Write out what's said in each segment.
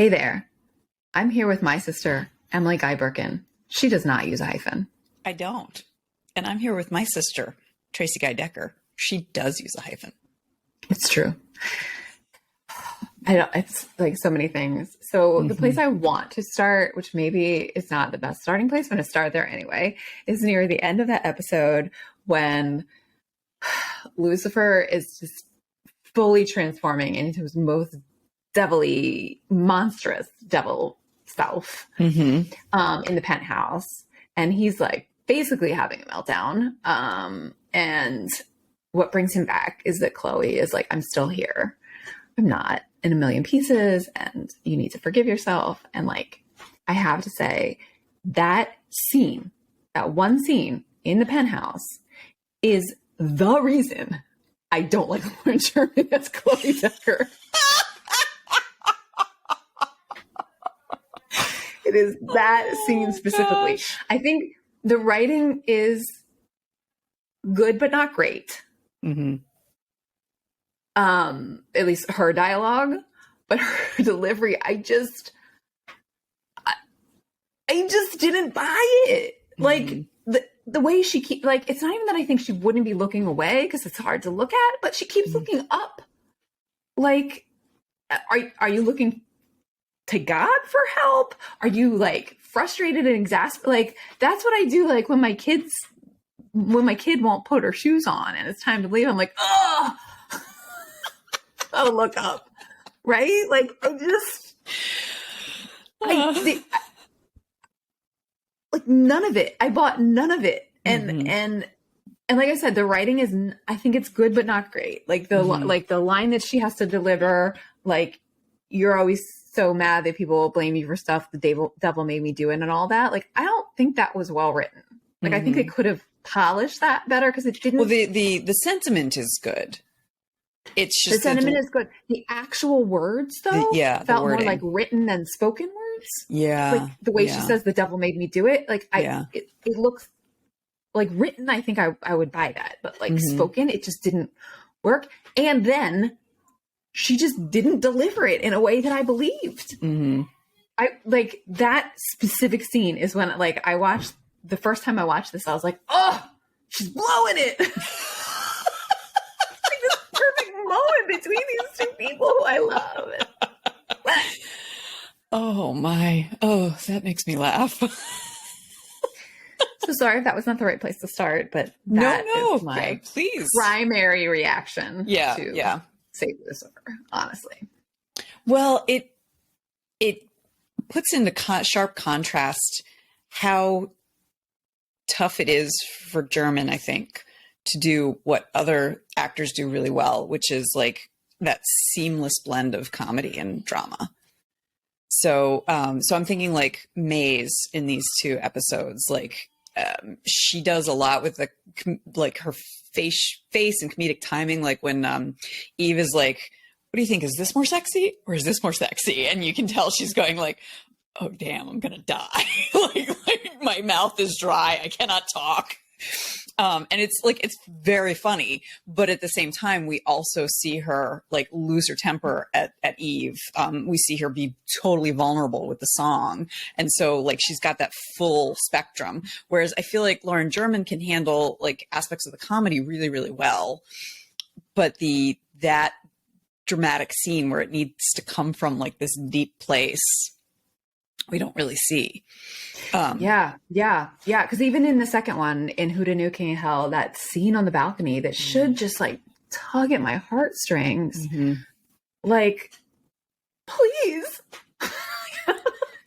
Hey there. I'm here with my sister, Emily Guy Birkin. She does not use a hyphen. I don't. And I'm here with my sister, Tracie Guy Decker. She does use a hyphen. It's true. It's like so many things. So the place I want to start, which maybe is not the best starting place, but I'm going to start there anyway, is near the end of that episode when Lucifer is just fully transforming into his most devilly, monstrous devil self in the penthouse. And he's like basically having a meltdown. And what brings him back is that Chloe is like, I'm still here. I'm not in a million pieces and you need to forgive yourself. And like, I have to say that scene, that one scene in the penthouse is the reason I don't like Lauren Sherman as Chloe Decker. It is that scene specifically. Gosh. I think the writing is good, but not great. At least her dialogue, but her delivery, I just didn't buy it. Like the way she keeps, like, it's not even that I think she wouldn't be looking away because it's hard to look at, but she keeps looking up. Like, are you looking to God for help? Are you like frustrated and exasperated? Like, that's what I do. Like when my kid won't put her shoes on and it's time to leave, I'm like, oh, I'll look up. Right? Like like none of it. I bought none of it. And like I said, the writing is, I think it's good, but not great. Like the line that she has to deliver, like, you're always so mad that people blame you for stuff the devil made me do it and all that. Like, I don't think that was well written. Like, I think they could have polished that better because it didn't. Well, the sentiment is good. It's just the sentiment is good. The actual words, though, felt more like written than spoken words. Yeah, like the way she says, "The devil made me do it." Like, it looks like written. I think I would buy that, but like spoken, it just didn't work. And then she just didn't deliver it in a way that I believed. I like that specific scene is when, like, the first time I watched this, I was like, oh, she's blowing it. Like this perfect moment between these two people who I love. Oh my. Oh, that makes me laugh. So sorry if that was not the right place to start, but that is my primary reaction to Save Lucifer, honestly. Well, it puts into sharp contrast how tough it is for German, I think, to do what other actors do really well, which is like that seamless blend of comedy and drama. So I'm thinking like Maze in these two episodes, like she does a lot with her face and comedic timing. Like when Eve is like, what do you think? Is this more sexy or is this more sexy? And you can tell she's going like, oh, damn, I'm going to die. like my mouth is dry. I cannot talk. And it's very funny, but at the same time, we also see her like lose her temper at Eve. We see her be totally vulnerable with the song. And so like, she's got that full spectrum. Whereas I feel like Lauren German can handle like aspects of the comedy really, really well. But that dramatic scene where it needs to come from like this deep place, we don't really see. Yeah. Because even in the second one, in Who Knew King of Hell, that scene on the balcony that should just like tug at my heartstrings, like, please,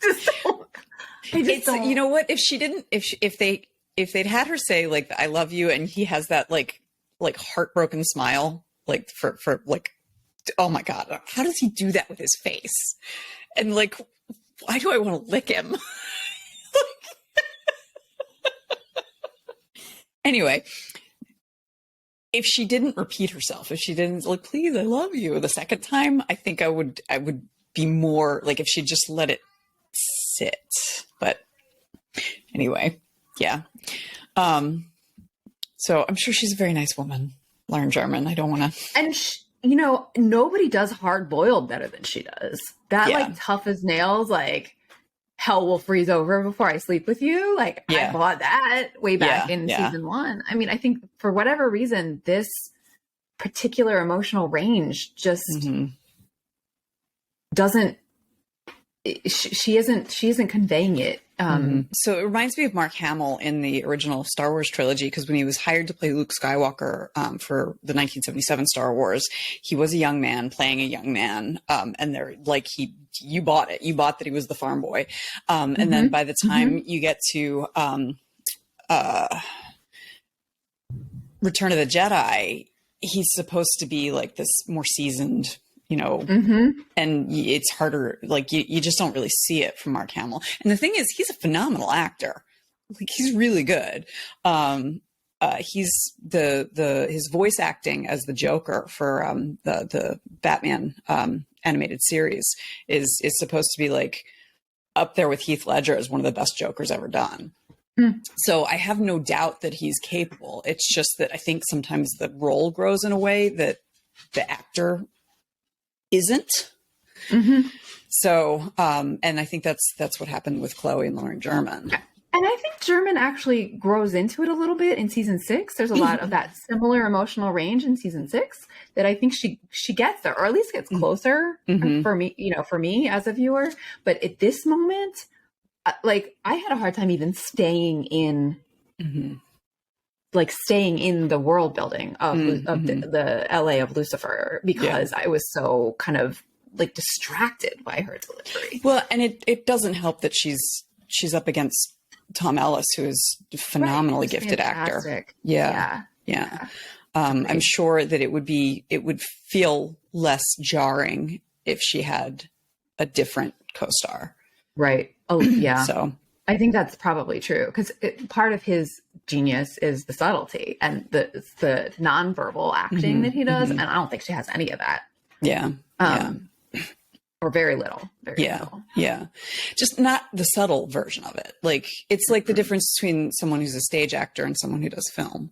just don't. Don't. You know what? If she didn't, if they'd had her say like "I love you," and he has that like heartbroken smile, like for like, oh my God, how does he do that with his face? And like, why do I want to lick him? Anyway, if she didn't repeat herself, if she didn't like, please, I love you the second time, I think I would be more like if she just let it sit. But anyway, yeah. So I'm sure she's a very nice woman, Lauren German. I don't want to. And you know, nobody does hard boiled better than she does. That Yeah. like tough as nails, like hell will freeze over before I sleep with you. Like I bought that way back in season 1. I mean, I think for whatever reason, this particular emotional range just doesn't, she isn't conveying it. So it reminds me of Mark Hamill in the original Star Wars trilogy, because when he was hired to play Luke Skywalker for the 1977 Star Wars, he was a young man playing a young man, and they're like you bought it. You bought that he was the farm boy, and then by the time you get to Return of the Jedi, he's supposed to be like this more seasoned, you know, and it's harder. Like you just don't really see it from Mark Hamill. And the thing is, he's a phenomenal actor. Like he's really good. He's his voice acting as the Joker for the Batman animated series is supposed to be like up there with Heath Ledger as one of the best Jokers ever done. So I have no doubt that he's capable. It's just that I think sometimes the role grows in a way that the actor isn't. So, and I think that's what happened with Chloe and Lauren German. And I think German actually grows into it a little bit in season 6. There's a lot of that similar emotional range in season 6 that I think she gets there, or at least gets closer for me, you know, for me as a viewer. But at this moment, like I had a hard time even staying in the world building of the LA of Lucifer, because I was so kind of like distracted by her delivery. Well, and it doesn't help that she's up against Tom Ellis, who is a phenomenally gifted actor. Yeah. I'm sure that it would feel less jarring if she had a different co-star. Right. Oh, yeah. So I think that's probably true, because part of his genius is the subtlety and the nonverbal acting that he does, and I don't think she has any of that. Or very little. Very little. Yeah. Just not the subtle version of it. Like it's like the difference between someone who's a stage actor and someone who does film.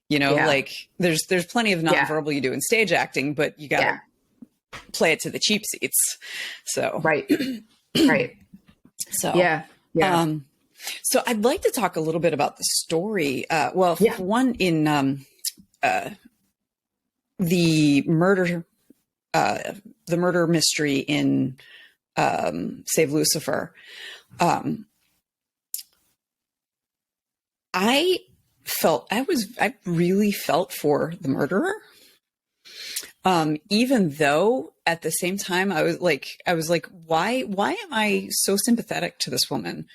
You know, like there's plenty of nonverbal you do in stage acting, but you gotta play it to the cheap seats. So right. So so I'd like to talk a little bit about the story. For one, in the murder mystery in Save Lucifer. I really felt for the murderer. Even though at the same time I was like, why am I so sympathetic to this woman?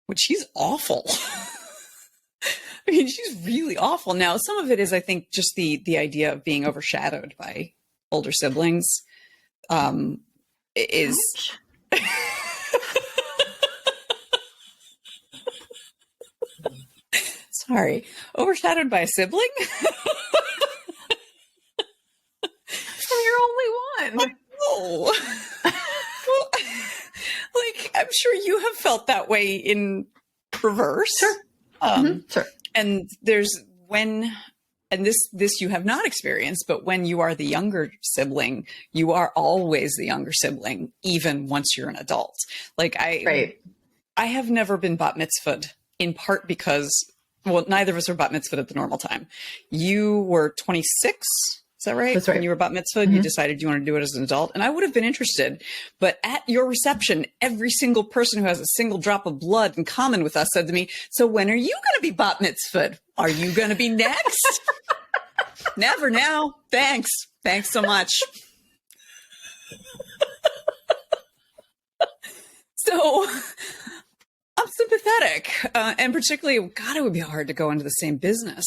Which she's awful. I mean, she's really awful. Now, some of it is, I think, just the idea of being overshadowed by older siblings. Is sorry, overshadowed by a sibling. You're only one. Oh, well, like I'm sure you have felt that way in reverse. Sure. Sure. And there's and this you have not experienced, but when you are the younger sibling, you are always the younger sibling, even once you're an adult. Like I have never been bat mitzvahed, in part because, well, neither of us were bat mitzvahed at the normal time. You were 26. Is that right? That's right. When you were bat mitzvahed, you decided you wanted to do it as an adult. And I would have been interested. But at your reception, every single person who has a single drop of blood in common with us said to me, so when are you going to be bat mitzvahed? Are you going to be next? Never now. Thanks. Thanks so much. So I'm sympathetic. And particularly, God, it would be hard to go into the same business.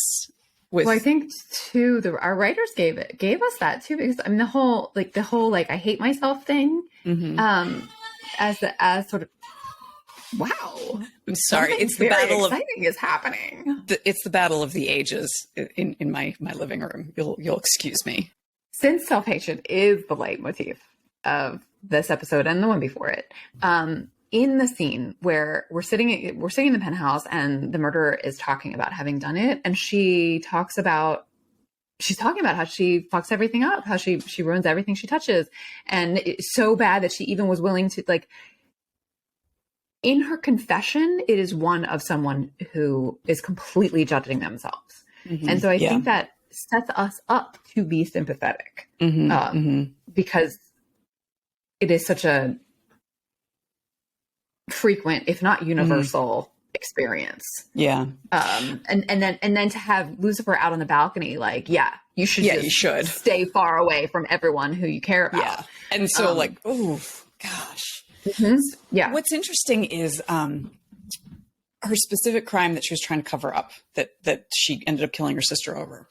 Well, I think too, our writers gave us that too, because I mean the whole I hate myself thing, as sort of, wow. I'm sorry, it's the battle of exciting is happening. It's the battle of the ages in my living room. You'll excuse me. Since self-hatred is the leitmotif of this episode and the one before it, in the scene where we're sitting in the penthouse and the murderer is talking about having done it, and she talks about she's talking about how she fucks everything up, how she ruins everything she touches. And it's so bad that she even was willing to, like, in her confession, it is one of someone who is completely judging themselves. And so I think that sets us up to be sympathetic, because it is such a frequent, if not universal, experience. Yeah. And then to have Lucifer out on the balcony, like, you should stay far away from everyone who you care about. Yeah. And so like, oh gosh. Yeah. What's interesting is her specific crime that she was trying to cover up, that she ended up killing her sister over,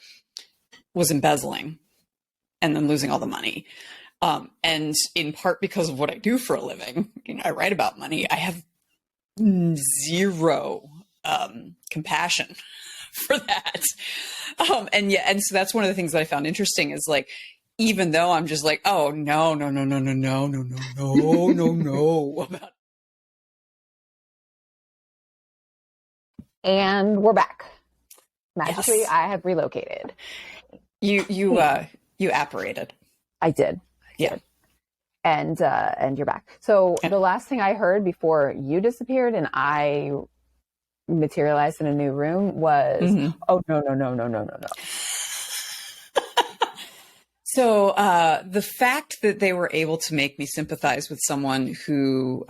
was embezzling and then losing all the money. And in part because of what I do for a living, I write about money. I have zero compassion for that. And so that's one of the things that I found interesting is, like, even though I'm just like, oh no about. And we're back. Magically, yes. I have relocated. You apparated. I did. Yeah. And you're back. So the last thing I heard before you disappeared and I materialized in a new room was, oh, no. So the fact that they were able to make me sympathize with someone who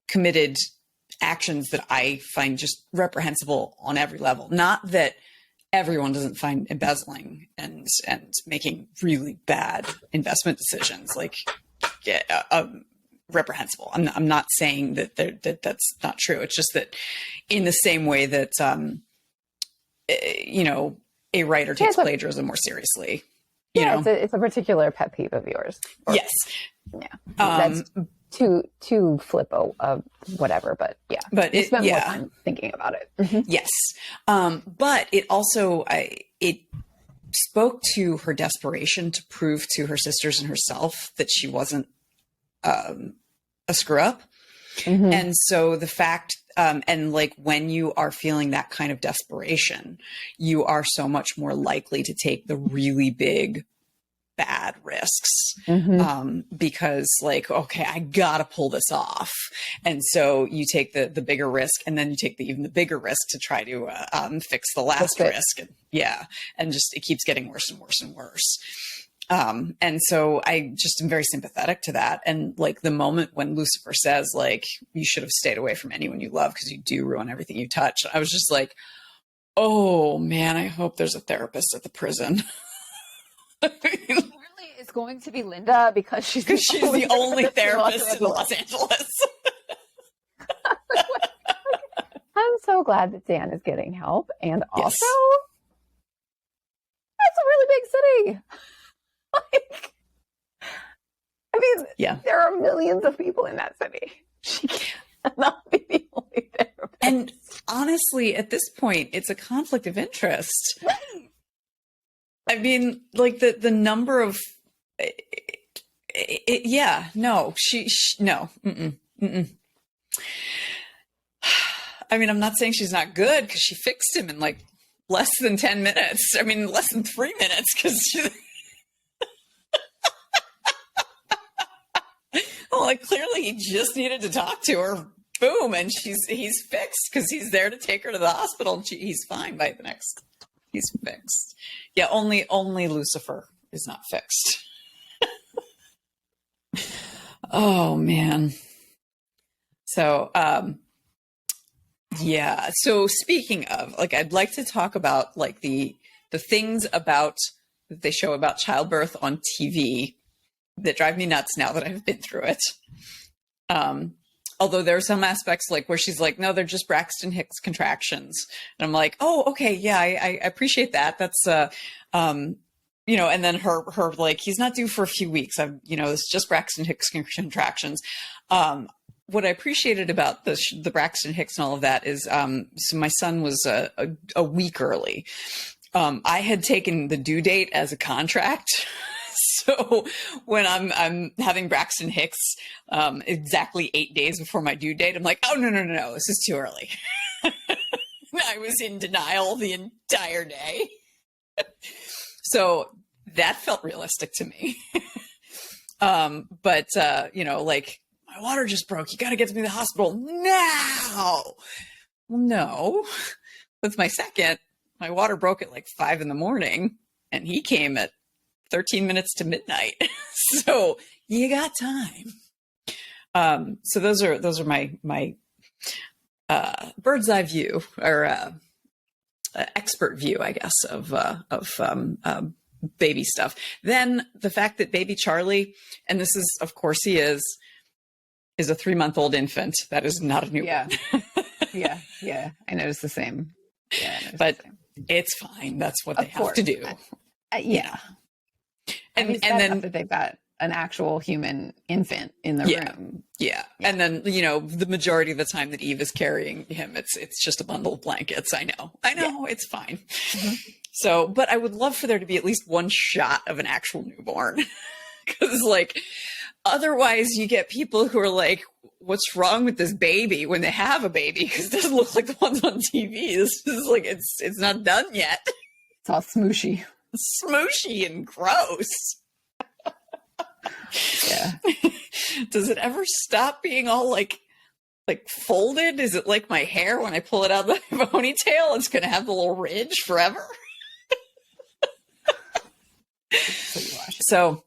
committed actions that I find just reprehensible on every level. Not that everyone doesn't find embezzling and making really bad investment decisions reprehensible. I'm not saying that that's not true. It's just that in the same way that a writer takes plagiarism more seriously. It's a particular pet peeve of yours. Yes. Yeah. That's too flippo of whatever, but yeah. But you spend more time thinking about it. Yes. But it also it spoke to her desperation to prove to her sisters and herself that she wasn't a screw up. And so the fact, and like when you are feeling that kind of desperation, you are so much more likely to take the really big, bad risks, because like, okay, I gotta pull this off. And so you take the bigger risk, and then you take even the bigger risk to try to fix the last risk. And just, it keeps getting worse and worse and worse. And so I just am very sympathetic to that. And like the moment when Lucifer says, like, you should have stayed away from anyone you love because you do ruin everything you touch, I was just like, oh man, I hope there's a therapist at the prison. Really, it's going to be Linda because she's the only therapist in Los Angeles. I'm so glad that Dan is getting help. And also, that's a really big city. Like, I mean, there are millions of people in that city. She cannot be the only therapist. And honestly, at this point, it's a conflict of interest. Right. I mean, like the number of, no. I mean, I'm not saying she's not good because she fixed him in like less than 10 minutes. I mean, less than 3 minutes because she... Well, like clearly he just needed to talk to her. Boom. And he's fixed because he's there to take her to the hospital. And he's fine by the next. He's fixed. Yeah. Only Lucifer is not fixed. Oh man. So, yeah. So speaking of, like, I'd like to talk about like the things about that they show about childbirth on TV that drive me nuts now that I've been through it. Although there are some aspects like where she's like, no, they're just Braxton Hicks contractions. And I'm like, oh, okay. Yeah, I appreciate that. That's, and then her like, he's not due for a few weeks. It's just Braxton Hicks contractions. What I appreciated about the Braxton Hicks and all of that is, so my son was a week early. I had taken the due date as a contract. So when I'm having Braxton Hicks exactly 8 days before my due date, I'm like, oh, no, this is too early. I was in denial the entire day. So that felt realistic to me. But you know, like, my water just broke. You got to get to me to the hospital now. Well, no. With my second, my water broke at like 5 a.m, and he came at 13 minutes to midnight. So you got time. So those are my bird's eye view, or expert view, I guess, of baby stuff. Then the fact that baby Charlie, and this is, of course, he is a 3-month-old infant. That is not a newborn. Yeah. Yeah. I noticed the same. Yeah, but it's fine. That's what they have to do. Yeah. And then that they've got an actual human infant in the room. Yeah. And then, you know, the majority of the time that Eve is carrying him, it's just a bundle of blankets. I know, it's fine. Mm-hmm. So, but I would love for there to be at least one shot of an actual newborn. Because, like, otherwise you get people who are like, what's wrong with this baby when they have a baby? Because it doesn't look like the ones on TV. This is like, it's not done yet. It's all smooshy. Smooshy and gross. Yeah. Does it ever stop being all like folded? Is it like my hair when I pull it out of my ponytail? It's going to have the little ridge forever. So,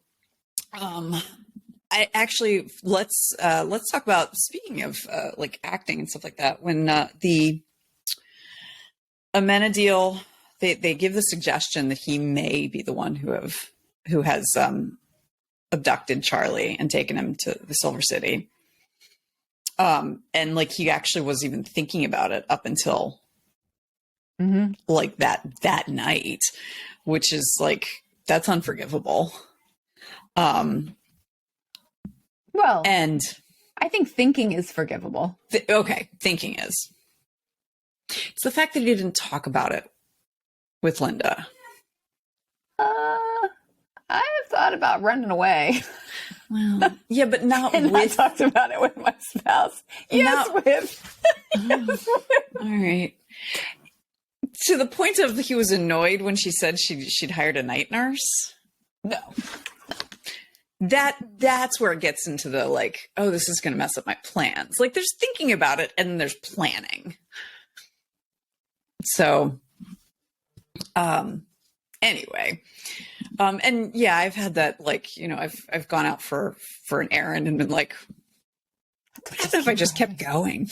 I actually, let's talk about, speaking of like acting and stuff like that, when the Amenadiel, they give the suggestion that he may be the one who has abducted Charlie and taken him to the Silver City. And like, he actually was even thinking about it up until like that night, which is like, that's unforgivable. Well, and I think thinking is forgivable. Okay. Thinking is. It's the fact that he didn't talk about it with Linda. I've thought about running away. Well, yeah, but not and with. I talked about it with my spouse. Yes, with. All right. To the point of he was annoyed when she said she'd hired a night nurse. No. That's where it gets into the like, oh, this is going to mess up my plans. Like, there's thinking about it and then there's planning. So, anyway, and yeah, I've had that, like, you know, I've gone out for an errand and been like, what if I just kept going?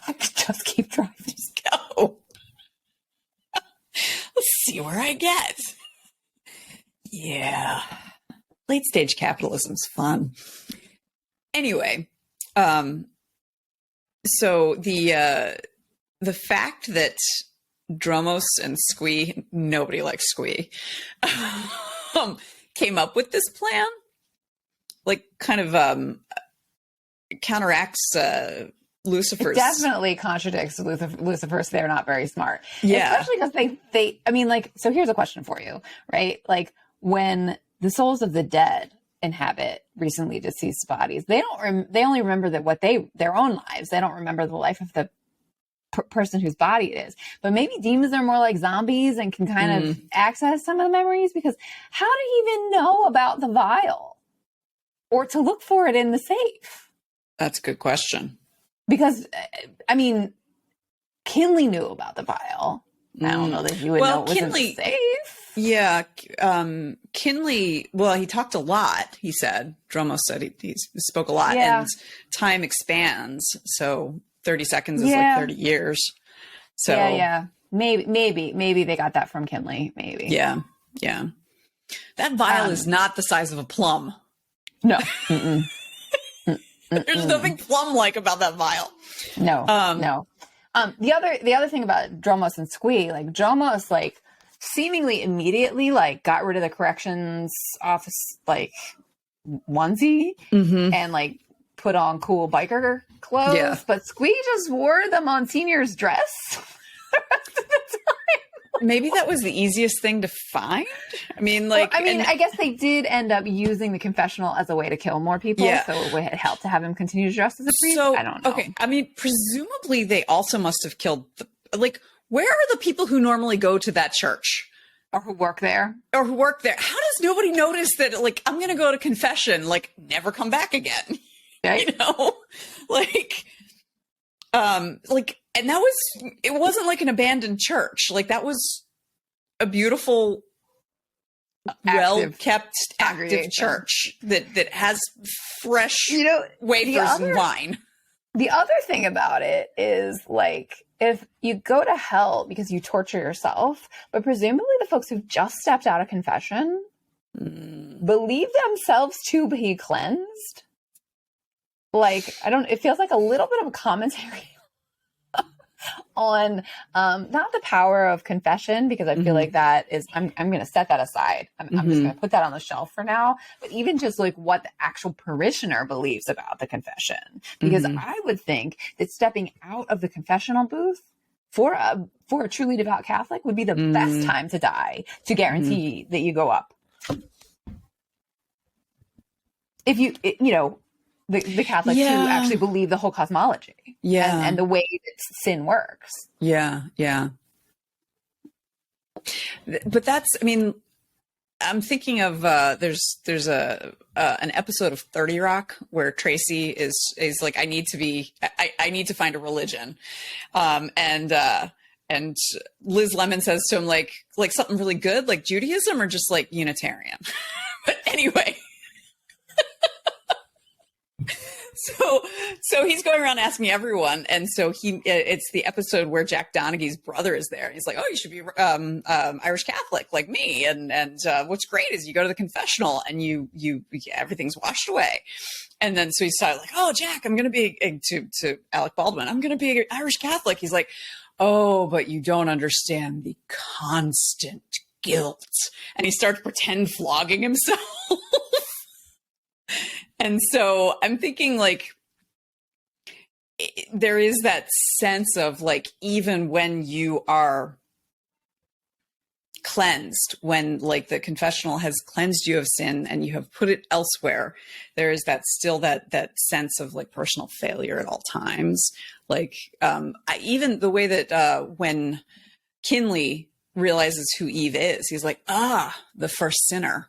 I could just keep driving. Just go. Let's see where I get. Yeah. Late stage capitalism's fun. Anyway, so the fact that Dromos and Squee, nobody likes Squee, came up with this plan, like, kind of counteracts Lucifer's. It definitely contradicts Lucifer. So they're not very smart. Yeah. Especially because they, I mean, like, so here's a question for you, right? Like, when the souls of the dead inhabit recently deceased bodies, they only remember their own lives. They don't remember the life of the person whose body it is. But maybe demons are more like zombies and can kind of access some of the memories, because how did he even know about the vial or to look for it in the safe? That's a good question. Because, I mean, Kinley knew about the vial. I don't know that he would know it was in the safe. Yeah. Kinley, well, he talked a lot, he said. Dromos said he spoke a lot. Yeah. And time expands. So 30 seconds is like 30 years. So yeah. Maybe they got that from Kinley. Maybe. Yeah. Yeah. That vial is not the size of a plum. No. There's nothing plum-like about that vial. No. No. The other thing about Dromos and Squee, like, Dromos, like, seemingly immediately, like, got rid of the corrections office, like, onesie and, like, put on cool biker clothes. Yeah. But Squee just wore the Monsignor's dress the rest of the time. Maybe that was the easiest thing to find. I mean, like, I guess they did end up using the confessional as a way to kill more people. Yeah. So it would help to have him continue to dress as a priest. So, I don't know. Okay. I mean, presumably they also must have killed where are the people who normally go to that church? Or who work there. Or who work there? How does nobody notice that, like, I'm going to go to confession, like, never come back again? Right? You know? And that was, it wasn't like an abandoned church. Like, that was a beautiful, well-kept, active church that has fresh wafers and wine. The other thing about it is, like, if you go to hell because you torture yourself, but presumably the folks who just stepped out of confession believe themselves to be cleansed. Like, it feels like a little bit of a commentary on not the power of confession, because I feel like that is, I'm going to set that aside. I'm just going to put that on the shelf for now. But even just like what the actual parishioner believes about the confession, because I would think that stepping out of the confessional booth for a truly devout Catholic would be the best time to die, to guarantee that you go up. If the Catholics who actually believe the whole cosmology and the way that sin works. Yeah. But that's, I mean, I'm thinking of, there's an episode of 30 Rock where Tracy is like, I need to find a religion. And Liz Lemon says to him, like something really good, like Judaism or just like Unitarian. But anyway. So he's going around asking everyone, and so it's the episode where Jack Donaghy's brother is there. He's like, "Oh, you should be Irish Catholic like me." And what's great is you go to the confessional and you everything's washed away. And then so he started like, "Oh, Jack, I'm going to be to Alec Baldwin. I'm going to be Irish Catholic." He's like, "Oh, but you don't understand the constant guilt." And he starts pretend flogging himself. And so I'm thinking, like, there is that sense of, like, even when you are cleansed, when, like, the confessional has cleansed you of sin and you have put it elsewhere, there is that sense of, like, personal failure at all times. Like, even the way that when Kinley realizes who Eve is, he's like, the first sinner.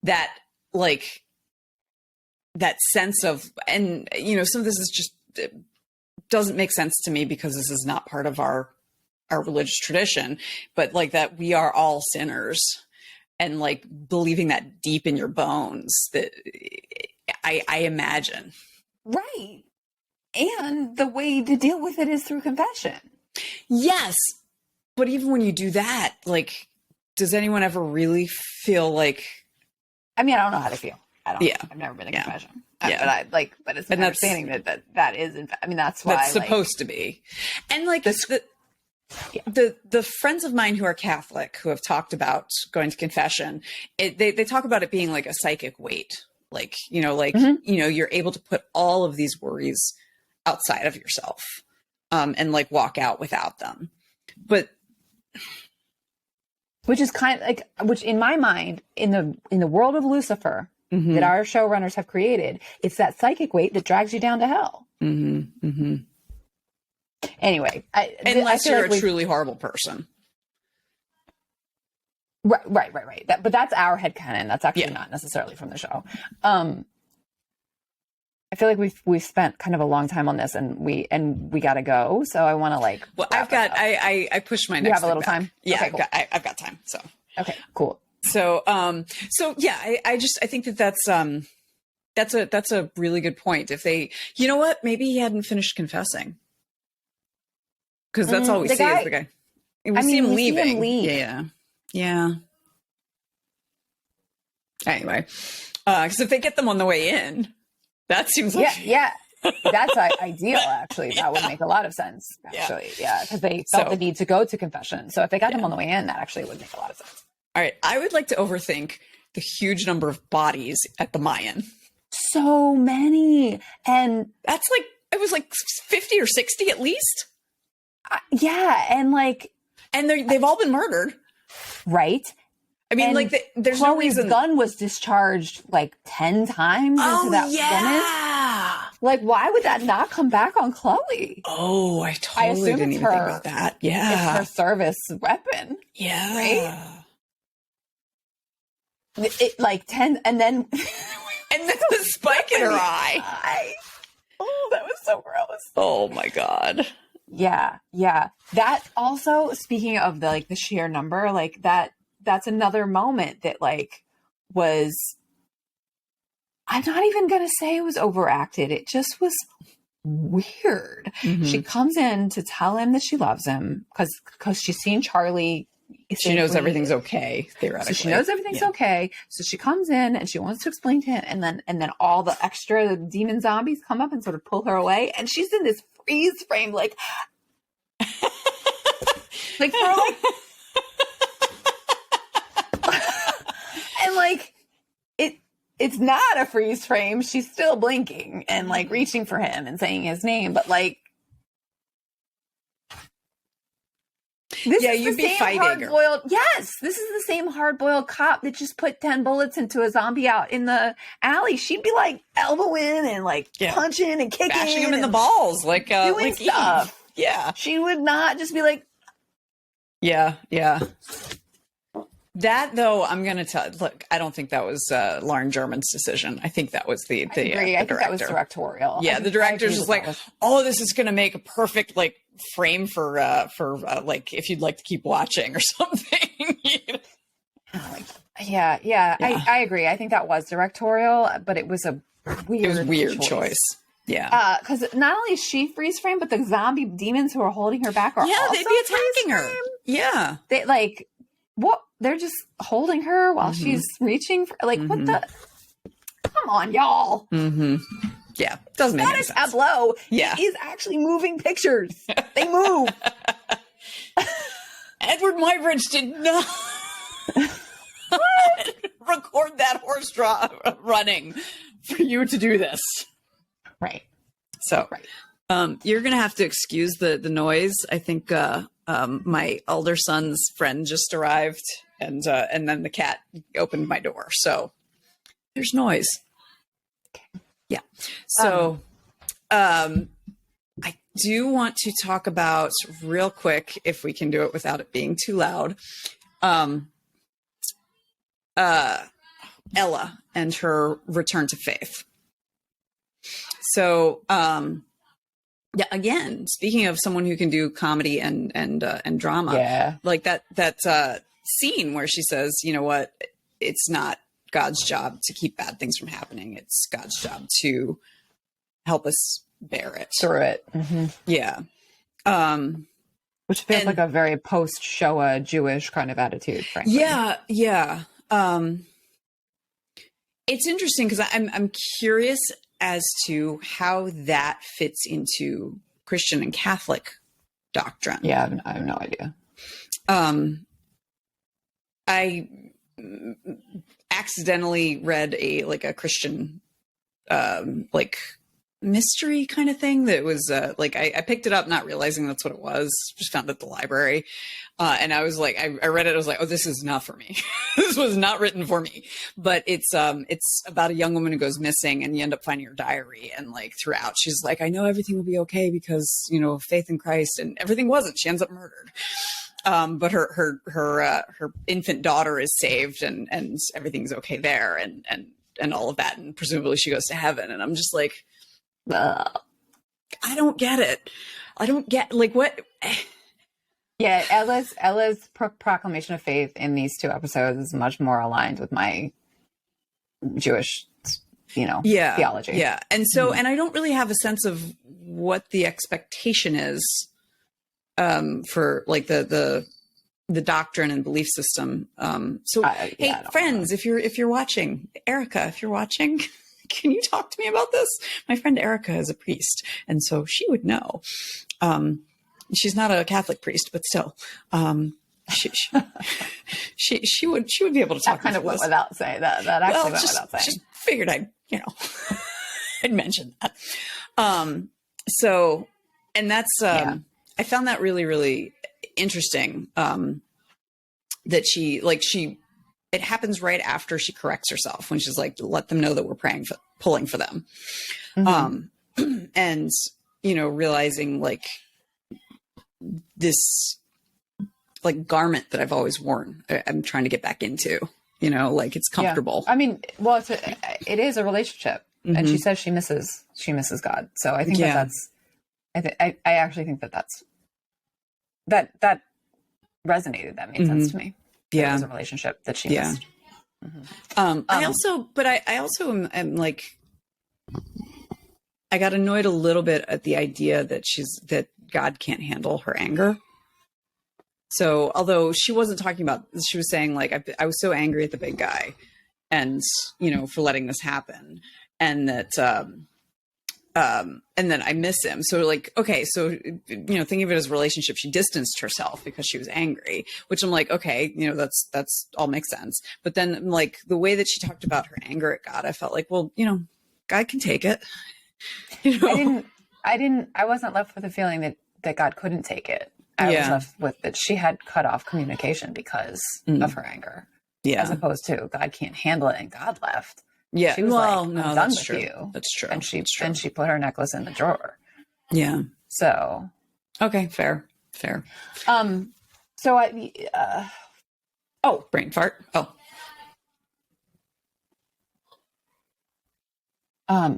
That, like, that sense of, and some of this is just, it doesn't make sense to me because this is not part of our religious tradition, but like that we are all sinners, and like believing that deep in your bones, that I imagine. Right. And the way to deal with it is through confession. Yes. But even when you do that, like, does anyone ever really feel like, I mean, I don't know how to feel. Yeah. I've never been to confession. Yeah. But it's an understanding that is, I mean, that's why that's supposed to be. And like the friends of mine who are Catholic who have talked about going to confession, they talk about it being like a psychic weight. Like, you're able to put all of these worries outside of yourself, and like walk out without them. But which is kind of like, which in my mind, in the world of Lucifer, that our showrunners have created, it's that psychic weight that drags you down to hell. Anyway, unless you're a truly horrible person. Right. But that's our headcanon. That's actually not necessarily from the show. I feel like we've spent kind of a long time on this, and we got to go. So I want to like. Well, I pushed my next. You have a little back. time. Yeah, okay, cool. I've got time. So okay, cool. So yeah, I think that's a really good point. If they, you know what, maybe he hadn't finished confessing, because that's all we see is the guy. We see him leaving. See him leave. Yeah. Anyway, because if they get them on the way in, that seems like that's ideal. Actually, that would make a lot of sense. Actually, because they felt the need to go to confession. So if they got them on the way in, that actually would make a lot of sense. All right, I would like to overthink the huge number of bodies at the Mayan. So many, and that's like, it was like 50 or 60 at least. And they've all been murdered, right? I mean, like, there's no reason. Gun was discharged like 10 times into that woman. Like, why would that not come back on Chloe? Oh, I totally assume didn't it's even think her- about that. It's Yeah. her service weapon. Yeah. Right? It like 10, and then And then the spike in her eye. Oh, that was so gross. Oh my God. Yeah. That also, speaking of the like the sheer number, like that's another moment that like was, I'm not even gonna say it was overacted. It just was weird. Mm-hmm. She comes in to tell him that she loves him because she's seen Charlie. She knows everything's okay, theoretically. So she knows everything's okay. So she comes in and she wants to explain to him, and then all the extra demon zombies come up and sort of pull her away, and she's in this freeze frame, like like for like and like it's not a freeze frame. She's still blinking and like reaching for him and saying his name, but like this is you'd the be same fighting hard-boiled. Yes, this is the same hard-boiled cop that just put 10 bullets into a zombie out in the alley. She'd be like elbowing and like punching and kicking, bashing him in the balls, like doing like stuff. Eve. Yeah, she would not just be like, yeah. That though, I'm gonna tell. Look, I don't think that was Lauren German's decision. I think that was the I agree. I think that was directorial. Yeah, the director's just like, oh, this is gonna make a perfect like frame for like if you'd like to keep watching or something. Yeah. I agree. I think that was directorial, but it was a weird choice. Yeah, because not only is she freeze frame, but the zombie demons who are holding her back are also they'd be attacking her. Yeah, they like what? They're just holding her while she's reaching for like what the? Come on, y'all. Yeah, doesn't make any sense. Tableau. Yeah, he is actually moving pictures. They move. Edward Muybridge did not record that horse running for you to do this. Right. So, you're gonna have to excuse the noise. I think my elder son's friend just arrived, and then the cat opened my door, so there's noise. Yeah. So, I do want to talk about real quick, if we can do it without it being too loud, Ella and her return to faith. So, yeah, again, speaking of someone who can do comedy and drama, like that scene where she says, you know what, it's not God's job to keep bad things from happening. It's God's job to help us bear it. Through it. Yeah. Which feels like a very post-Shoah Jewish kind of attitude, frankly. Yeah. It's interesting because I'm curious as to how that fits into Christian and Catholic doctrine. Yeah, I have no idea. I accidentally read a Christian mystery kind of thing that was I picked it up not realizing that's what it was, just found it at the library, and I was like, I read it, I was like, oh, this is not for me. This was not written for me. But it's about a young woman who goes missing, and you end up finding her diary, and like throughout she's like, I know everything will be okay because, you know, faith in Christ, and everything wasn't. She ends up murdered. But her infant daughter is saved, and everything's okay there, and all of that, and presumably she goes to heaven. And I'm just like, I don't get it. I don't get what. Yeah, Ella's proclamation of faith in these two episodes is much more aligned with my Jewish, theology. Yeah, and so and I don't really have a sense of what the expectation is for like the doctrine and belief system. Hey, friends, if you're watching, Erica, if you're watching. Can you talk to me about this? My friend Erica is a priest, and so she would know. She's not a Catholic priest, but still, she would be able to talk. That kind of went without saying. That actually went without saying. Just figured I'd I'd mention that. So, and that's I found that really, really interesting. That it happens right after she corrects herself when she's like, let them know that we're pulling for them. and, you know, realizing like this like garment that I've always worn, I'm trying to get back into, you know, like it's comfortable. Yeah. I mean, well, it is a relationship, and she says she misses God. So I think I actually think that resonated. That made sense to me. Yeah. It was a relationship that she missed. I also am like, I got annoyed a little bit at the idea that God can't handle her anger. So although she wasn't talking about, she was saying like, I was so angry at the big guy and, you know, for letting this happen, and that, and then I miss him. So like, okay, so, you know, thinking of it as a relationship, she distanced herself because she was angry, which I'm like, okay, you know, that's all makes sense. But then like the way that she talked about her anger at God, I felt like, well, you know, God can take it. You know? I wasn't left with the feeling that God couldn't take it. I was left with that she had cut off communication because of her anger. Yeah. As opposed to God can't handle it and God left. Yeah. She was well, like, I'm no, done that's with true. you. That's true. And she put her necklace in the drawer. Yeah. So. Okay. Fair. So brain fart.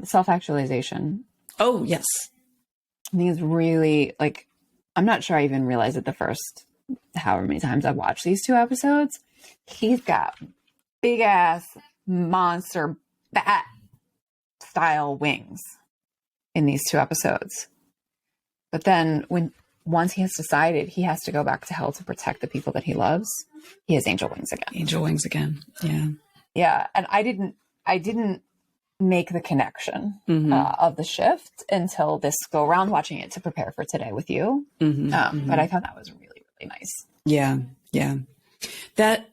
Self-actualization. Oh, yes. I think it's really like, I'm not sure I even realized it the first however many times I've watched these 2 episodes. He's got big ass monster bat style wings in these 2 episodes. But then once he has decided he has to go back to hell to protect the people that he loves, he has angel wings again. Yeah. Yeah. And I didn't make the connection of the shift until this go around watching it to prepare for today with you. But I thought that was really, really nice. Yeah. Yeah. That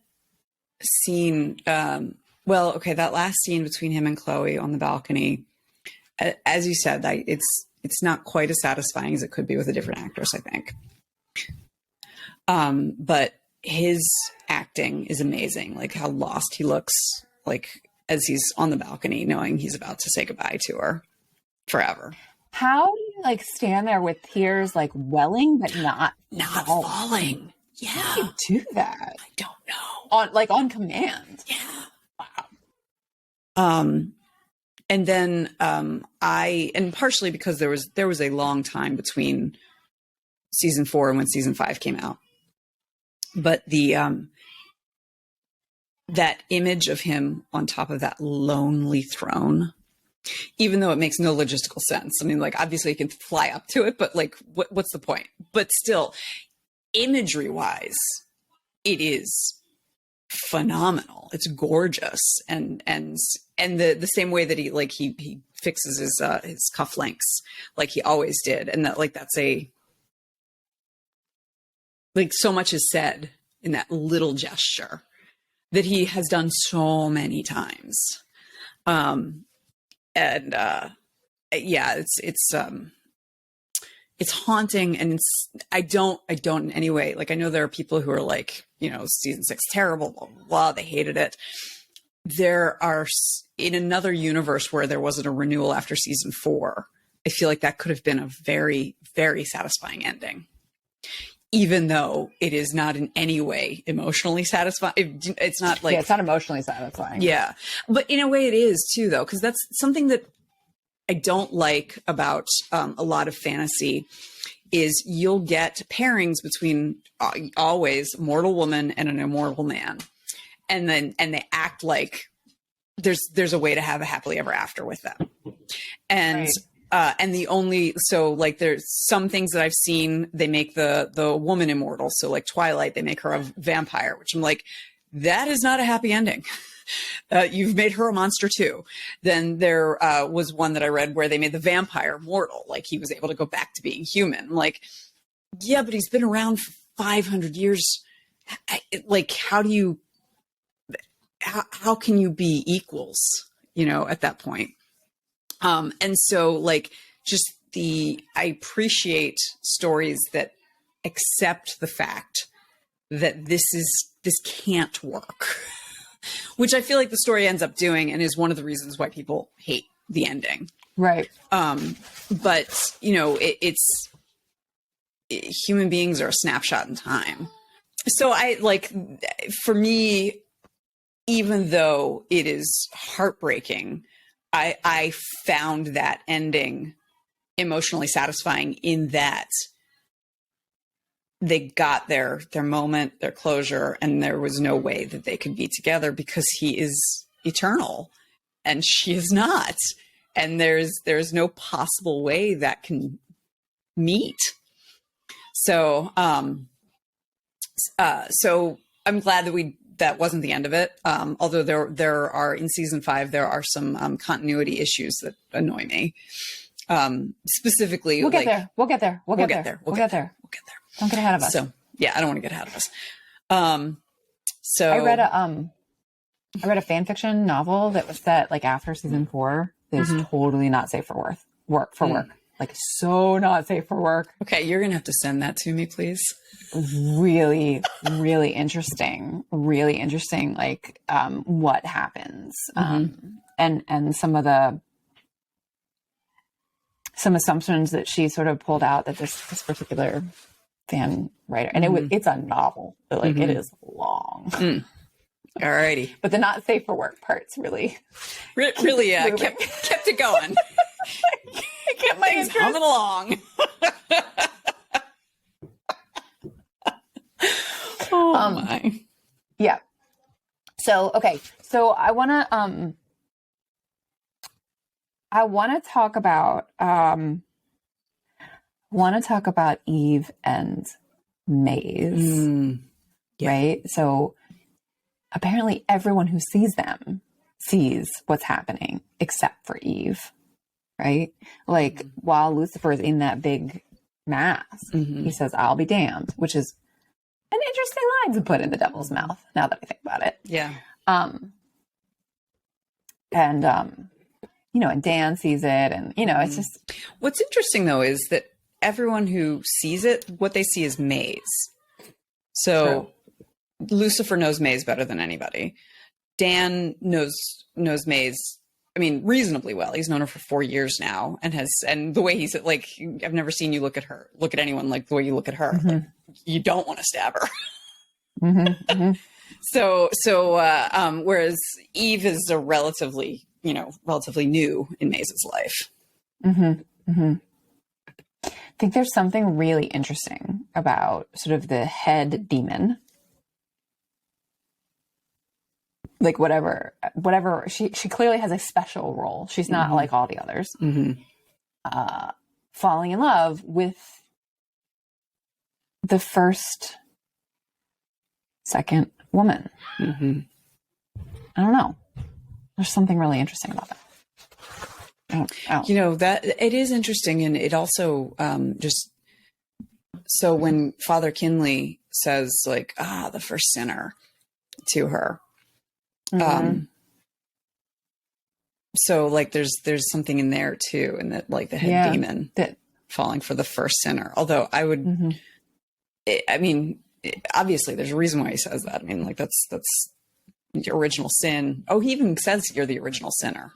scene, that last scene between him and Chloe on the balcony, as you said, it's not quite as satisfying as it could be with a different actress, I think. But his acting is amazing. Like how lost he looks, like as he's on the balcony, knowing he's about to say goodbye to her forever. How do you like stand there with tears like welling, but not falling? Yeah. How do you do that? I don't know. On command. Yeah. Wow. And then and partially because there was a long time between season 4 and when season 5 came out. But the that image of him on top of that lonely throne, even though it makes no logistical sense. I mean, like obviously you can fly up to it, but like what's the point? But still, imagery wise, it is phenomenal. It's gorgeous. And the same way that he fixes his cufflinks like he always did. And that that's so much is said in that little gesture that he has done so many times. It's haunting, and I don't in any way, like I know there are people who are like, you know, season 6 terrible, blah, blah, blah, they hated it. There are, in another universe where there wasn't a renewal after season 4, I feel like that could have been a very, very satisfying ending, even though it is not in any way emotionally satisfying. It's not like, it's not emotionally satisfying. Yeah. But in a way it is too, though, because that's something that I don't like about a lot of fantasy is you'll get pairings between always a mortal woman and an immortal man. And they act like there's a way to have a happily ever after with them. And, right. There's some things that I've seen, they make the woman immortal. So like Twilight, they make her a vampire, which I'm like, that is not a happy ending. You've made her a monster too. Then there was one that I read where they made the vampire mortal. Like he was able to go back to being human. I'm like, yeah, but he's been around for 500 years. How can you be equals, you know, at that point? And so like I appreciate stories that accept the fact that this can't work. Which I feel like the story ends up doing, and is one of the reasons why people hate the ending. Right. But you know, human beings are a snapshot in time. So for me, even though it is heartbreaking, I found that ending emotionally satisfying in that they got their moment, their closure, and there was no way that they could be together because he is eternal and she is not. And there's no possible way that can meet. So, so I'm glad that that wasn't the end of it. Although there are in season 5, there are some continuity issues that annoy me. Specifically, we'll get there. We'll get there. We'll get there. Don't get ahead of us. So yeah, I don't want to get ahead of us. So I read a fan fiction novel that was set like after season 4. That is totally not safe for work. Like so not safe for work. Okay, you're gonna have to send that to me, please. Really, really interesting. Really interesting. Like what happens, and some assumptions that she sort of pulled out that this particular fan writer, and it's a novel, but like it is long. Alrighty, but the not safe for work part's really kept it going. I kept my interest humming along. Oh my. Yeah. So okay. So I wanna talk about Eve and Maze. Yeah. Right? So apparently everyone who sees them sees what's happening except for Eve. Right? Like while Lucifer is in that big mask, he says, "I'll be damned," which is an interesting line to put in the devil's mouth now that I think about it. Yeah. You know, and Dan sees it, and you know, it's just what's interesting though is that everyone who sees it, what they see is Maze. So True. Lucifer knows Maze better than anybody. Dan knows Maze, I mean, reasonably well. He's known her for 4 years now, and the way he's like, I've never seen you look at anyone like the way you look at her. Like, you don't want to stab her. So, whereas Eve is a relatively new in Maze's life. I think there's something really interesting about sort of the head demon. Like whatever she clearly has a special role. She's not like all the others. Falling in love with the second woman. I don't know. There's something really interesting about that. You know, that it is interesting, and it also just so when Father Kinley says like the first sinner to her. So like there's something in there too, and that like the head demon falling for the first sinner. Although I would, obviously there's a reason why he says that. I mean, like that's the original sin. Oh, he even says you're the original sinner.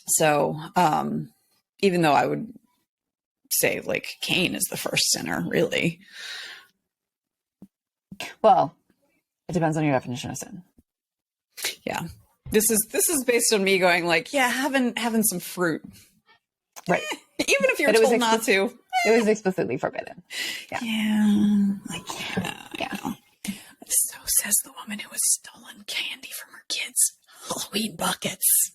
So even though I would say like Cain is the first sinner, really. Well, it depends on your definition of sin. Yeah. This is based on me going like, yeah, having some fruit. Right. Even if you're told not to. It was explicitly forbidden. Yeah. Yeah. So says the woman who has stolen candy from her kids' Halloween buckets.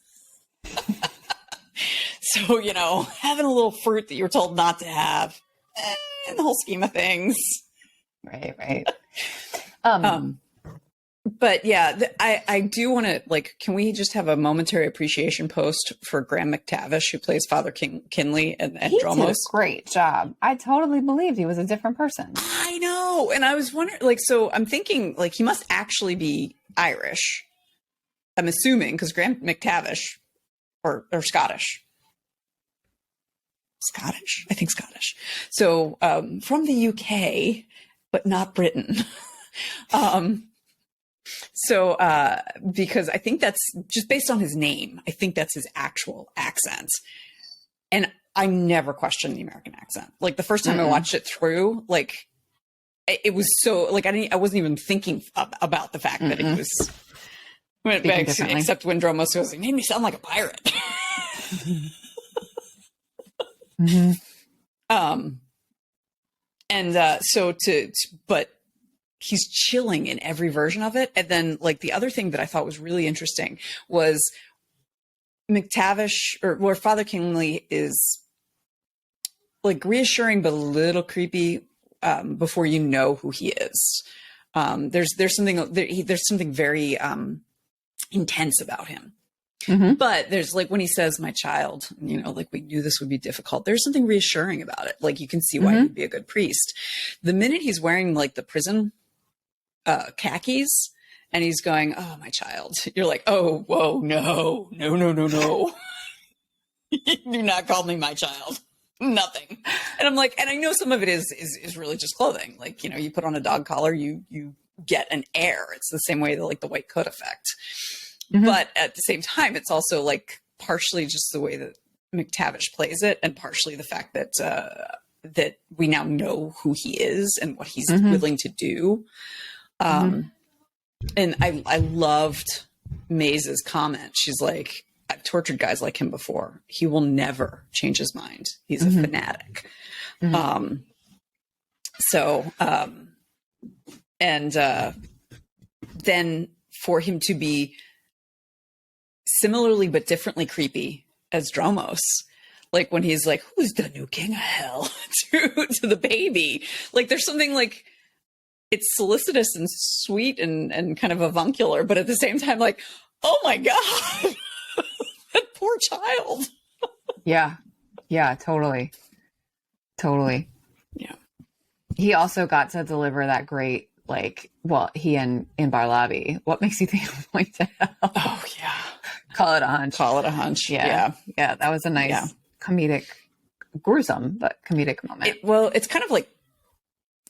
So, you know, having a little fruit that you were told not to have in the whole scheme of things. Right. But yeah, I do want to like, can we just have a momentary appreciation post for Graham McTavish, who plays Father Kinley and Dromos? He did a great job. I totally believed he was a different person. I know. And I was wondering, like, so I'm thinking like he must actually be Irish. I'm assuming because Graham McTavish or Scottish. Scottish? I think Scottish. So from the UK, but not Britain. So, because I think that's just based on his name, I think that's his actual accent. And I never questioned the American accent. Like the first time I watched it through, like it was so like I wasn't even thinking about the fact that he was except when Dromos goes, he made me sound like a pirate. But he's chilling in every version of it. And then like the other thing that I thought was really interesting was McTavish or Father Kingsley is like reassuring but a little creepy before you know who he is. There's something very intense about him. But there's like when he says my child, you know, like we knew this would be difficult. There's something reassuring about it. Like you can see why he'd be a good priest. The minute he's wearing like the prison khakis and he's going, oh, my child, you're like, oh, whoa, no. Do not call me my child. Nothing. And I'm like, and I know some of it is really just clothing. Like, you know, you put on a dog collar, you get an air. It's the same way that like the white coat effect. But at the same time, it's also like partially just the way that McTavish plays it, and partially the fact that that we now know who he is and what he's willing to do. And I loved Maze's comment. She's like, I've tortured guys like him before. He will never change his mind. He's a fanatic. Then for him to be similarly but differently creepy as Dromos, like when he's like, who's the new king of hell to the baby? Like there's something like, it's solicitous and sweet and kind of avuncular, but at the same time, like, oh my God, that poor child. Yeah, totally. Yeah. He also got to deliver that great, like, well, he and in Barlabi. What makes you think I'm going to hell? Oh yeah. Call it a hunch. Yeah. That was a nice comedic, gruesome, but comedic moment. It's kind of like,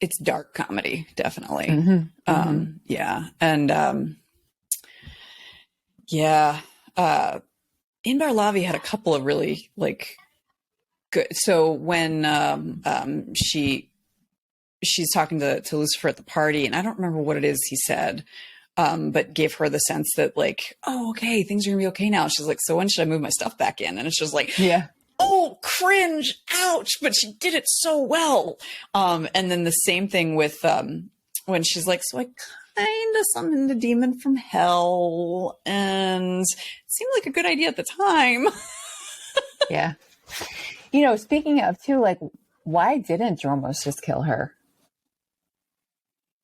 it's dark comedy, definitely. Yeah. And Inbar Lavi had a couple of really like good. So when she's talking to Lucifer at the party, and I don't remember what it is he said, but gave her the sense that like, oh, okay, things are gonna be okay now. She's like, so when should I move my stuff back in? And it's just like, oh, cringe, ouch, but she did it so well. And then the same thing with when she's like, so I kind of summoned a demon from hell, and it seemed like a good idea at the time. Yeah. You know, speaking of too, like, why didn't Dromos just kill her?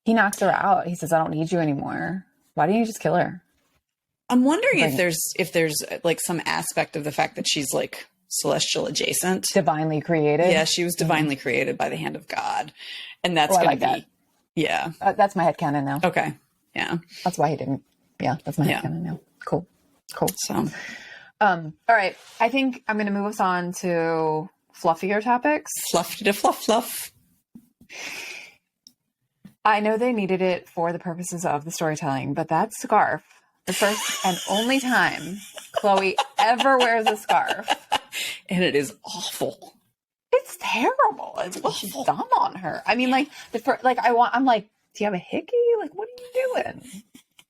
He knocks her out. He says, I don't need you anymore. Why didn't you just kill her? I'm wondering if there's like some aspect of the fact that she's like celestial adjacent. Divinely created. Yeah, she was divinely created by the hand of God. And that's going to be... That. Yeah. That's my headcanon now. Okay. Yeah. That's why he didn't. Yeah, that's my headcanon now. Cool. So... all right. I think I'm going to move us on to fluffier topics. Fluff. I know they needed it for the purposes of the storytelling, but that scarf, the first and only time Chloe ever wears a scarf. And it is awful. It's terrible. It's she's dumb on her. I mean, like, I'm like, do you have a hickey? Like, what are you doing?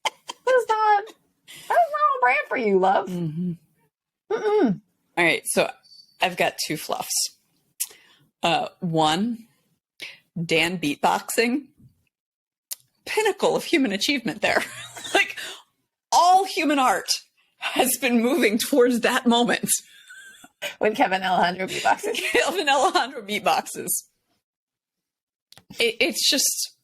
That's not on brand for you, love. All right. So I've got two fluffs. One, Dan beatboxing. Pinnacle of human achievement there. Like, all human art has been moving towards that moment. When Kevin Alejandro beatboxes. It's just,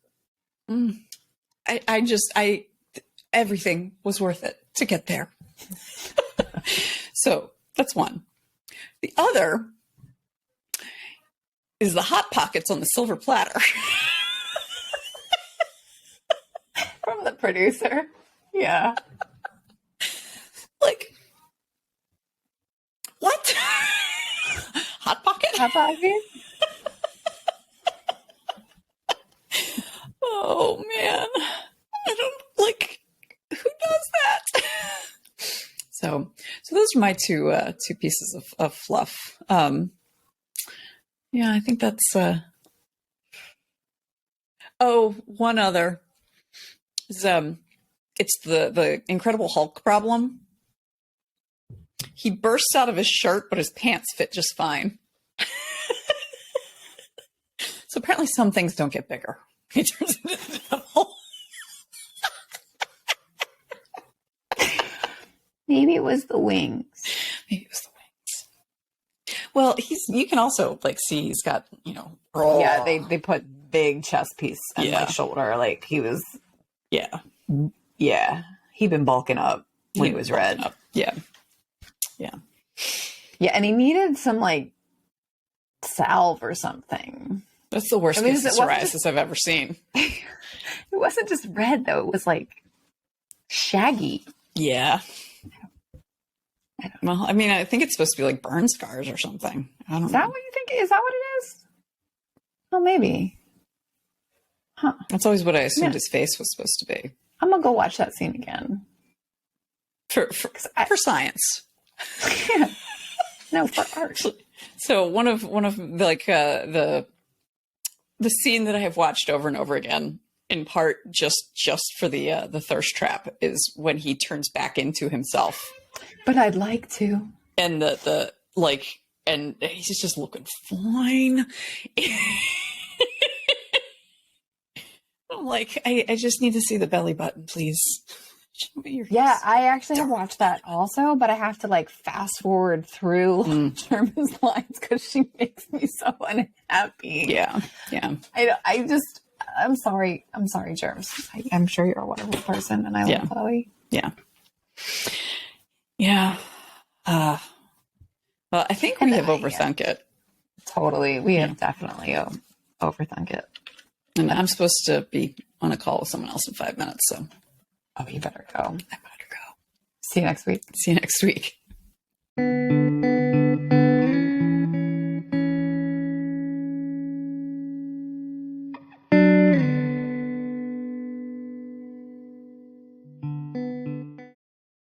everything was worth it to get there. So that's one. The other is the Hot Pockets on the silver platter. From the producer. Yeah. Like, what? Hot Pocket? Hot Pocket? Oh, man. I don't, like, So those are my two pieces of fluff. Yeah, I think that's. One other is it's the Incredible Hulk problem. He bursts out of his shirt, but his pants fit just fine. So apparently, some things don't get bigger. He turns into the devil. Maybe it was the wings. Maybe it was the wings. Well, you can also like see he's got, Yeah, they put big chest piece and like shoulder. Like he was Yeah. He'd been bulking up when he was red. Up. Yeah. Yeah, and he needed some like salve or something. That's the worst case of psoriasis I've ever seen. It wasn't just red though, it was like shaggy. Yeah. Well, I mean, I think it's supposed to be like burn scars or something. I don't know. Is that what you think? Is that what it is? Oh, maybe. Huh. That's always what I assumed his face was supposed to be. I'm gonna go watch that scene again. For science. Yeah. No, for art. So one of like the scene that I have watched over and over again, in part just for the thirst trap, is when he turns back into himself. But I'd like to. And and he's just looking fine. I'm like, I just need to see the belly button, please. Yeah, I actually have watched that also, but I have to like fast forward through Sherman's lines because she makes me so unhappy. Yeah. I'm sorry, Germs. I'm sure you're a wonderful person, and I love Chloe. Yeah. Well, I think we have overthunk it. Totally, we have definitely overthunk it. And I'm supposed to be on a call with someone else in 5 minutes, so. Oh, you better go. I better go. See you next week. See you next week.